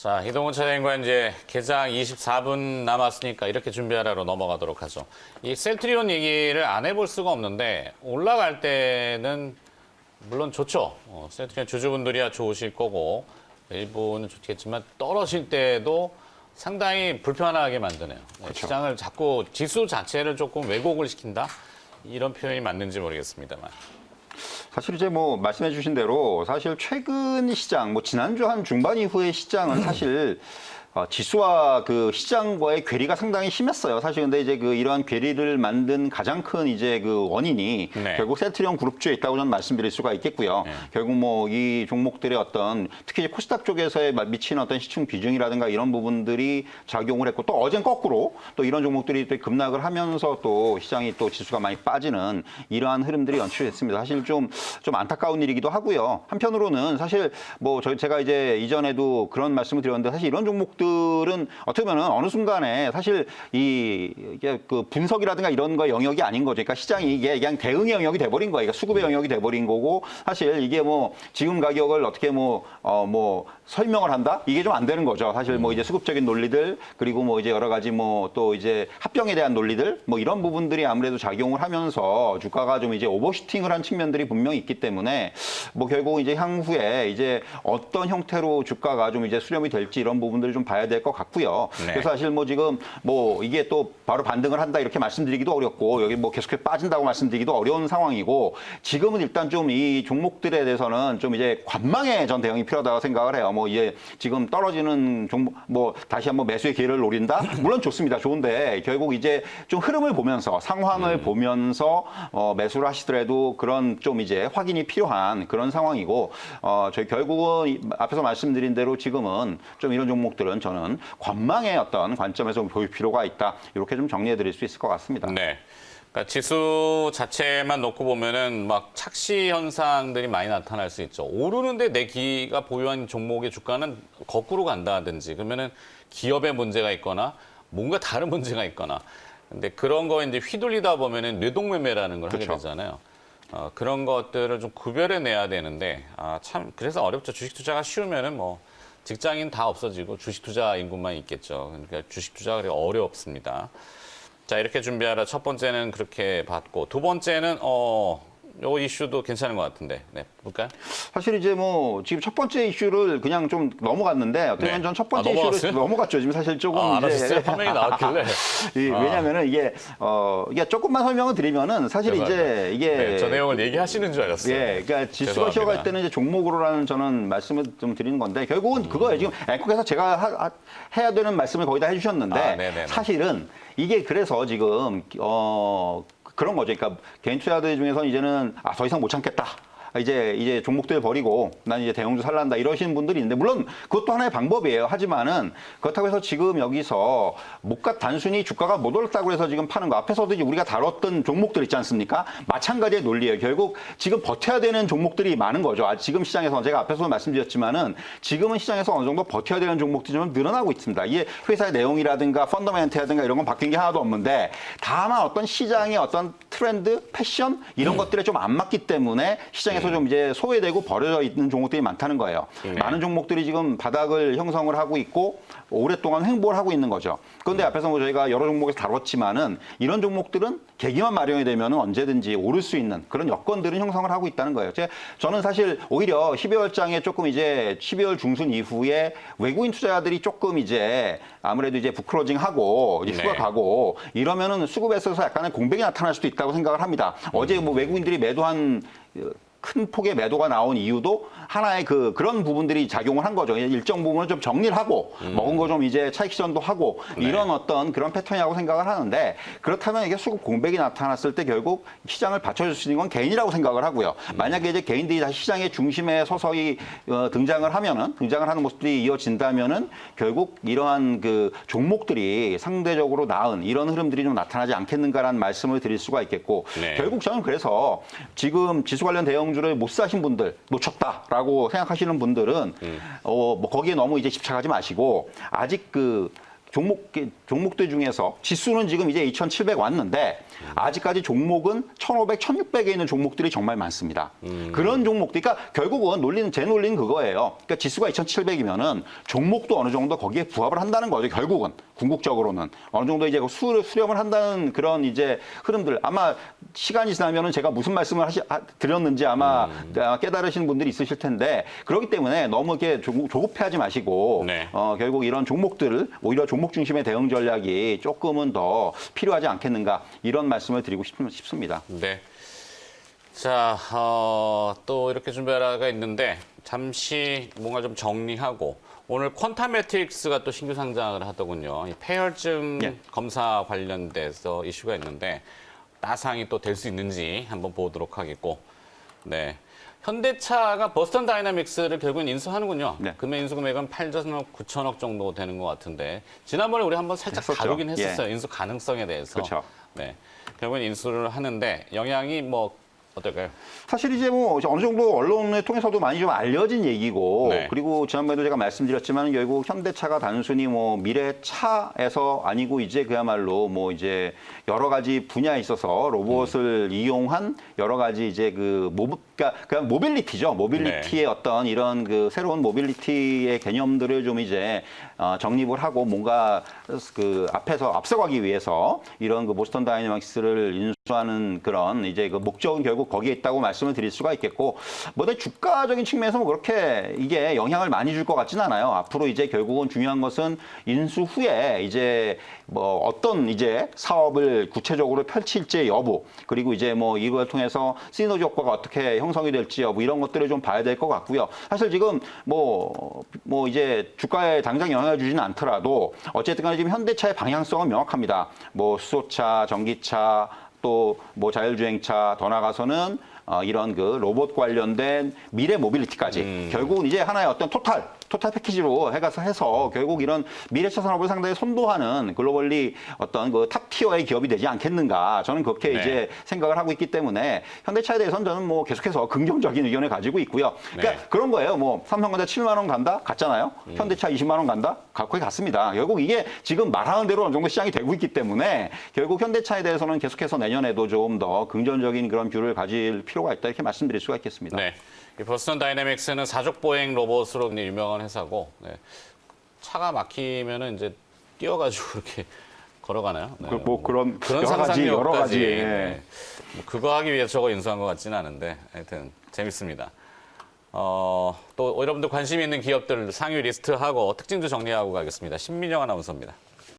자, 이동훈 차장과 이제 개장 24분 남았으니까 이렇게 준비하라로 넘어가도록 하죠. 이 셀트리온 얘기를 안 해볼 수가 없는데 올라갈 때는 물론 좋죠. 셀트리온 주주분들이야 좋으실 거고 일부는 좋겠지만 떨어질 때도 상당히 불편하게 만드네요. 그렇죠. 시장을 자꾸 지수 자체를 조금 왜곡을 시킨다? 이런 표현이 맞는지 모르겠습니다만. 사실 이제 뭐 말씀해 주신 대로 사실 최근 시장, 뭐 지난주 한 중반 이후의 시장은 사실 지수와 그 시장과의 괴리가 상당히 심했어요. 사실 근데 이제 그 이러한 괴리를 만든 가장 큰 이제 그 원인이 네. 결국 셀트리온 그룹주에 있다고 저는 말씀드릴 수가 있겠고요. 네. 결국 뭐 이 종목들의 어떤 특히 이제 코스닥 쪽에서의 미치는 어떤 시총 비중이라든가 이런 부분들이 작용을 했고 또 어젠 거꾸로 또 이런 종목들이 또 급락을 하면서 또 시장이 또 지수가 많이 빠지는 이러한 흐름들이 연출됐습니다. 사실 좀 안타까운 일이기도 하고요. 한편으로는 사실 뭐 제가 이제 이전에도 그런 말씀을 드렸는데 사실 이런 종목들은 어떻게 보면 어느 순간에 사실 이게 그 분석이라든가 이런 거 영역이 아닌 거죠. 그러니까 시장이 이게 그냥 대응의 영역이 돼버린 거예요. 그러니까 수급의 영역이 돼버린 거고 사실 이게 뭐 지금 가격을 어떻게 뭐 설명을 한다? 이게 좀 안 되는 거죠. 사실 뭐 이제 수급적인 논리들 그리고 뭐 이제 여러 가지 뭐 또 이제 합병에 대한 논리들 뭐 이런 부분들이 아무래도 작용을 하면서 주가가 좀 이제 오버슈팅을 한 측면들이 분명히 있기 때문에 뭐 결국 이제 향후에 이제 어떤 형태로 주가가 좀 이제 수렴이 될지 이런 부분들을 좀 봐야 될 것 같고요. 네. 그래서 사실 뭐 지금 뭐 이게 또 바로 반등을 한다 이렇게 말씀드리기도 어렵고 여기 뭐 계속해서 빠진다고 말씀드리기도 어려운 상황이고 지금은 일단 좀 이 종목들에 대해서는 좀 이제 관망의 전 대응이 필요하다고 생각을 해요. 뭐 이제 지금 떨어지는 종목 뭐 다시 한번 매수의 기회를 노린다? 물론 좋습니다. 좋은데 결국 이제 좀 흐름을 보면서 상황을 보면서 매수를 하시더라도 그런 좀 이제 확인이 필요한 그런 상황이고 저희 결국은 앞에서 말씀드린 대로 지금은 좀 이런 종목들은 저는 관망의 어떤 관점에서 볼 필요가 있다. 이렇게 좀 정리해 드릴 수 있을 것 같습니다. 네. 그러니까 지수 자체만 놓고 보면은 막 착시 현상들이 많이 나타날 수 있죠. 오르는데 내 기가 보유한 종목의 주가는 거꾸로 간다든지 그러면은 기업에 문제가 있거나 뭔가 다른 문제가 있거나 근데 그런 거 이제 휘둘리다 보면은 뇌동매매라는 걸 하게 그렇죠. 되잖아요. 그런 것들을 좀 구별해 내야 되는데 참 그래서 어렵죠. 주식 투자가 쉬우면은 뭐 직장인 다 없어지고 주식 투자 인구만 있겠죠. 그러니까 주식 투자가 그렇게 어렵습니다. 자, 이렇게 준비하라. 첫 번째는 그렇게 봤고, 두 번째는, 요 이슈도 괜찮은 것 같은데. 네, 볼까요? 사실 이제 뭐 지금 첫 번째 이슈를 그냥 좀 넘어갔는데 어떻게 보면 네. 전 첫 번째 넘어갔어요? 이슈를 넘어갔죠. 지금 사실 조금 알았어요. 화면이 나왔길래. 왜냐면은 이게 조금만 설명을 드리면은 사실 죄송합니다. 이제 이게 네, 저 내용을 얘기하시는 줄 알았어요. 예, 그러니까 지수가 죄송합니다. 쉬어갈 때는 이제 종목으로라는 저는 말씀을 좀 드리는 건데 결국은 그거예요. 지금 앵커께서 제가 해야 되는 말씀을 거의 다 해주셨는데 네네네. 사실은 이게 그래서 지금 그런 거죠. 그러니까 개인 투자들 중에서 이제는 더 이상 못 참겠다. 이제 종목들 버리고 난 이제 대형주 살란다 이러시는 분들이 있는데 물론 그것도 하나의 방법이에요. 하지만은 그렇다고 해서 지금 여기서 단순히 주가가 못 올랐다고 해서 지금 파는 거 앞에서도 이제 우리가 다뤘던 종목들 있지 않습니까? 마찬가지의 논리예요. 결국 지금 버텨야 되는 종목들이 많은 거죠. 지금 시장에서 제가 앞에서 말씀드렸지만은 지금은 시장에서 어느 정도 버텨야 되는 종목들이 좀 늘어나고 있습니다. 이게 회사의 내용이라든가 펀더멘트라든가 이런 건 바뀐 게 하나도 없는데 다만 어떤 시장의 어떤 트렌드, 패션 이런 것들에 좀 안 맞기 때문에 시장에서 좀 이제 소외되고 버려져 있는 종목들이 많다는 거예요. 많은 종목들이 지금 바닥을 형성을 하고 있고 오랫동안 횡보를 하고 있는 거죠. 그런데 앞에서 뭐 저희가 여러 종목에서 다뤘지만은 이런 종목들은 계기만 마련이 되면 언제든지 오를 수 있는 그런 여건들은 형성을 하고 있다는 거예요. 저는 사실 오히려 12월장에 조금 이제 12월 중순 이후에 외국인 투자자들이 조금 이제 아무래도 이제 부크로징하고 이제 휴가 가고 이러면은 수급에 있어서 약간의 공백이 나타날 수도 있다고 생각을 합니다. 어제 뭐 외국인들이 매도한 큰 폭의 매도가 나온 이유도 하나의 그런 부분들이 작용을 한 거죠. 일정 부분을 좀 정리를 하고 먹은 거 좀 이제 차익 실현도 하고 이런 어떤 그런 패턴이라고 생각을 하는데 그렇다면 이게 수급 공백이 나타났을 때 결국 시장을 받쳐줄 수 있는 건 개인이라고 생각을 하고요. 만약에 이제 개인들이 다시 시장의 중심에 서서히 등장을 하는 모습들이 이어진다면은 결국 이러한 그 종목들이 상대적으로 나은 이런 흐름들이 좀 나타나지 않겠는가라는 말씀을 드릴 수가 있겠고 네. 결국 저는 그래서 지금 지수 관련 대형주를 못 사신 분들 놓쳤다라고 생각하시는 분들은 뭐 거기에 너무 이제 집착하지 마시고 아직 종목들 중에서 지수는 지금 이제 2,700 왔는데 아직까지 종목은 1,500, 1,600에 있는 종목들이 정말 많습니다. 그런 종목들, 그러니까 결국은 제 논리는 그거예요. 그러니까 지수가 2,700이면은 종목도 어느 정도 거기에 부합을 한다는 거죠. 결국은 궁극적으로는 어느 정도 이제 수렴을 한다는 그런 이제 흐름들. 아마 시간이 지나면은 제가 무슨 말씀을 드렸는지 아마 깨달으시는 분들이 있으실 텐데 그렇기 때문에 너무 이렇게 조급해하지 마시고 네. 결국 이런 종목들을 오히려 종목 중심의 대응 전략이 조금은 더 필요하지 않겠는가 이런 말씀을 드리고 싶습니다. 네. 자, 또 이렇게 준비하라가 있는데 잠시 뭔가 좀 정리하고 오늘 퀀텀 매트릭스가 또 신규 상장을 하더군요. 이 폐혈증 예. 검사 관련돼서 이슈가 있는데 따상이 또 될 수 있는지 한번 보도록 하겠고, 네. 현대차가 버스턴 다이나믹스를 결국은 인수하는군요. 네. 금액 인수 금액은 8천억, 9천억 정도 되는 것 같은데 지난번에 우리 한번 살짝 했었죠. 다루긴 했었어요. 예. 인수 가능성에 대해서. 그렇죠. 네. 결국은 인수를 하는데 영향이 뭐 어떨까요? 사실 이제 뭐 어느 정도 언론을 통해서도 많이 좀 알려진 얘기고 네. 그리고 지난번에도 제가 말씀드렸지만 결국 현대차가 단순히 뭐 미래차에서 아니고 이제 그야말로 뭐 이제 여러 가지 분야에 있어서 로봇을 이용한 여러 가지 이제 그러니까 모빌리티죠. 모빌리티의 네. 어떤 이런 그 새로운 모빌리티의 개념들을 좀 이제 정립을 하고 뭔가 그 앞서가기 위해서 이런 그 보스턴 다이내믹스를 인수하는 그런 이제 그 목적은 결국 거기에 있다고 말씀을 드릴 수가 있겠고, 뭐든 주가적인 측면에서 뭐 그렇게 이게 영향을 많이 줄 것 같지는 않아요. 앞으로 이제 결국은 중요한 것은 인수 후에 이제 뭐 어떤 이제 사업을 구체적으로 펼칠지 여부, 그리고 이제 뭐 이걸 통해서 시너지 효과가 어떻게 형성이 될지 여부 이런 것들을 좀 봐야 될 것 같고요. 사실 지금 뭐 이제 주가에 당장 영향을 주지는 않더라도 어쨌든 간에 지금 현대차의 방향성은 명확합니다. 뭐 수소차, 전기차, 또 뭐 자율주행차 더 나가서는 이런 그 로봇 관련된 미래 모빌리티까지 결국은 이제 하나의 어떤 토탈 패키지로 해서 결국 이런 미래차 산업을 상당히 선도하는 글로벌리 어떤 그 탑 티어의 기업이 되지 않겠는가 저는 그렇게 네. 이제 생각을 하고 있기 때문에 현대차에 대해서는 저는 뭐 계속해서 긍정적인 의견을 가지고 있고요. 그러니까 네. 그런 거예요. 뭐 삼성전자 7만 원 간다 갔잖아요. 현대차 20만 원 간다 거의 갔습니다. 결국 이게 지금 말하는 대로 어느 정도 시장이 되고 있기 때문에 결국 현대차에 대해서는 계속해서 내년에도 좀 더 긍정적인 그런 뷰를 가질 필요가 있다 이렇게 말씀드릴 수가 있겠습니다. 네. 이 버스턴 다이내믹스는 사족 보행 로봇으로 유명한 회사고, 네. 차가 막히면은 이제 뛰어가지고 이렇게 걸어가나요? 네. 뭐 그런 그런 여러 가지 상상력까지. 예. 네. 뭐 그거 하기 위해서 저거 인수한 것 같지는 않은데 하여튼 재밌습니다. 또 여러분들 관심 있는 기업들 상위 리스트하고 특징도 정리하고 가겠습니다. 신민영 아나운서입니다.